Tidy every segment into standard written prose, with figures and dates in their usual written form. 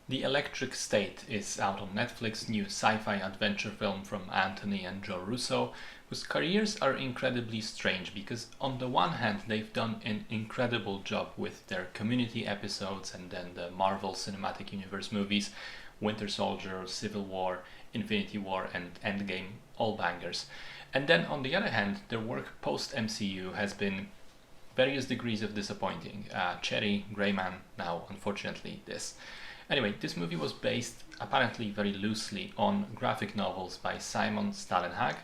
The Electric State is out on Netflix, new sci-fi adventure film from Anthony and Joe Russo, whose careers are incredibly strange because on the one hand they've done an incredible job with their Community episodes and then the Marvel Cinematic Universe movies, Winter Soldier, Civil War, Infinity War and Endgame, all bangers. And then on the other hand, their work post-MCU has been various degrees of disappointing. Cherry, Greyman, now unfortunately this. Anyway, this movie was based apparently very loosely on graphic novels by Simon Stalenhag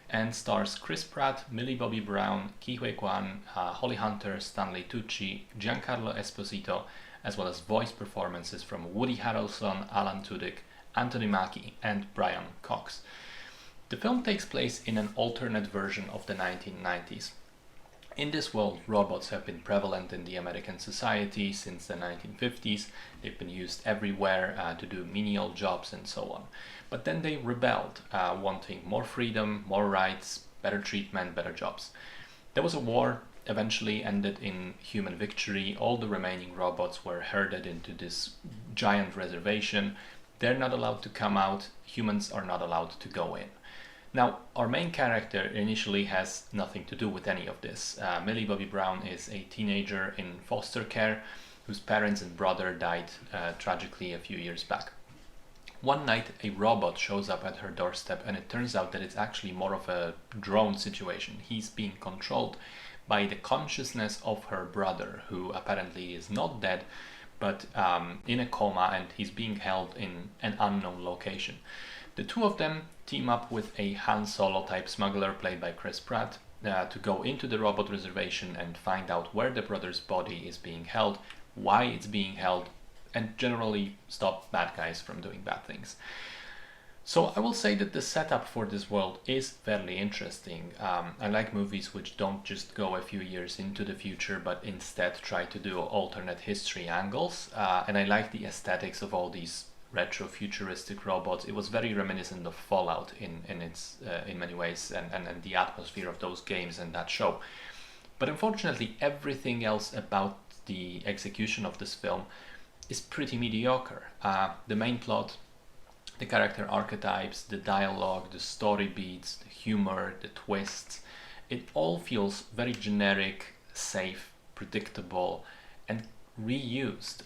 and stars Chris Pratt, Millie Bobby Brown, Ke Huy Quan, Holly Hunter, Stanley Tucci, Giancarlo Esposito, as well as voice performances from Woody Harrelson, Alan Tudyk, Anthony Mackie, and Brian Cox. The film takes place in an alternate version of the 1990s. In this world, robots have been prevalent in the American society since the 1950s. They've been used everywhere to do menial jobs and so on. But then they rebelled, wanting more freedom, more rights, better treatment, better jobs. There was a war, eventually ended in human victory. All the remaining robots were herded into this giant reservation. They're not allowed to come out, humans are not allowed to go in. Now, our main character initially has nothing to do with any of this. Millie Bobby Brown is a teenager in foster care whose parents and brother died tragically a few years back. One night, a robot shows up at her doorstep, and it turns out that it's actually more of a drone situation. He's being controlled by the consciousness of her brother, who apparently is not dead, but in a coma, and he's being held in an unknown location. The two of them team up with a Han Solo type smuggler played by Chris Pratt to go into the robot reservation and find out where the brother's body is being held, why it's being held, and generally stop bad guys from doing bad things. So I will say that the setup for this world is fairly interesting. I like movies which don't just go a few years into the future, but instead try to do alternate history angles. And I like the aesthetics of all these retro futuristic robots. It was very reminiscent of Fallout in many ways, and the atmosphere of those games and that show. But unfortunately, everything else about the execution of this film is pretty mediocre. The main plot, the character archetypes, the dialogue, the story beats, the humor, the twists, it all feels very generic, safe, predictable, and reused.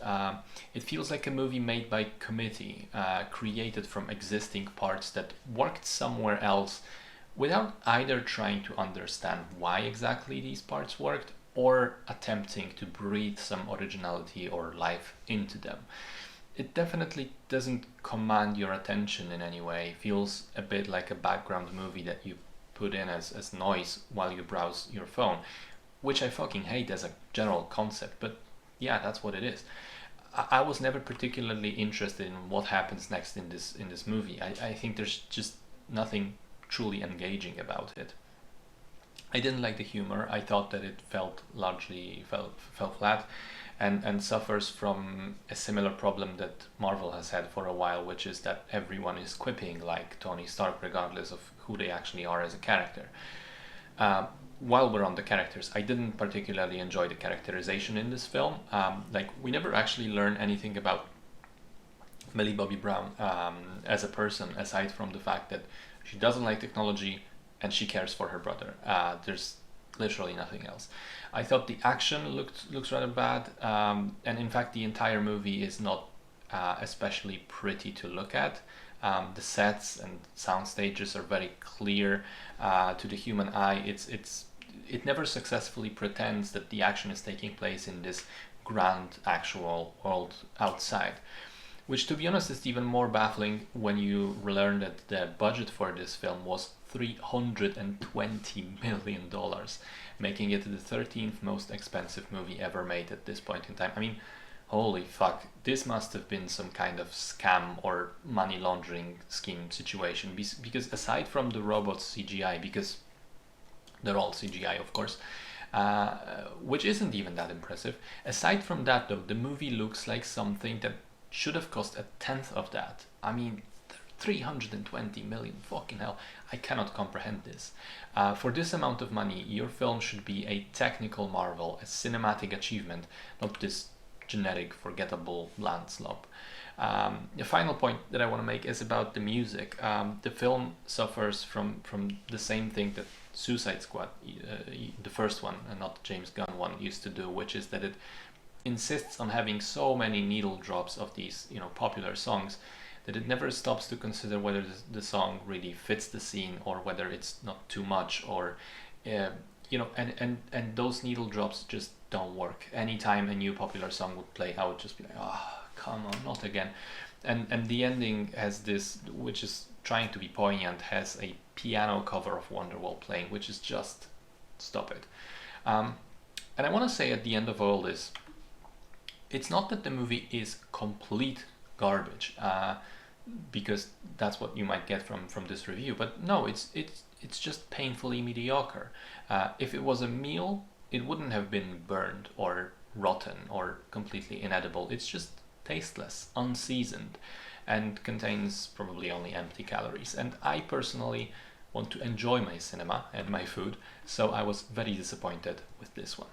It feels like a movie made by committee, created from existing parts that worked somewhere else without either trying to understand why exactly these parts worked or attempting to breathe some originality or life into them. It definitely doesn't command your attention in any way. It feels a bit like a background movie that you put in as noise while you browse your phone, which I fucking hate as a general concept, but yeah, that's what it is. I was never particularly interested in what happens next in this movie. I think there's just nothing truly engaging about it. I didn't like the humor. I thought that it fell flat, and suffers from a similar problem that Marvel has had for a while, which is that everyone is quipping like Tony Stark, regardless of who they actually are as a character. While we're on the characters, I didn't particularly enjoy the characterization in this film. Like, we never actually learn anything about Millie Bobby Brown as a person, aside from the fact that she doesn't like technology and she cares for her brother. There's literally nothing else. I thought the action looks rather bad, and in fact the entire movie is not especially pretty to look at. The sets and sound stages are very clear to the human eye. It never successfully pretends that the action is taking place in this grand actual world outside, which, to be honest, is even more baffling when you learn that the budget for this film was $320 million, making it the 13th most expensive movie ever made at this point in time. I mean, holy fuck, this must have been some kind of scam or money laundering scheme situation, because aside from the robots CGI, because they're all CGI, of course, which isn't even that impressive. Aside from that, though, the movie looks like something that should have cost a tenth of that. I mean, 320 million, fucking hell, I cannot comprehend this. For this amount of money, your film should be a technical marvel, a cinematic achievement, not this generic, forgettable, bland slop. The final point that I want to make is about the music. The film suffers from the same thing that Suicide Squad, the first one, and not the James Gunn one, used to do, which is that it insists on having so many needle drops of these, popular songs, that it never stops to consider whether the song really fits the scene or whether it's not too much, or and those needle drops just don't work. Anytime a new popular song would play, I would just be like, oh, come on, not again. And the ending has this, which is trying to be poignant, has a piano cover of Wonderwall playing, which is just, stop it. And I want to say at the end of all this, it's not that the movie is complete garbage, because that's what you might get from this review. But no, it's just painfully mediocre. If it was a meal, it wouldn't have been burned or rotten or completely inedible. It's just tasteless, unseasoned, and contains probably only empty calories. And I personally want to enjoy my cinema and my food, so I was very disappointed with this one.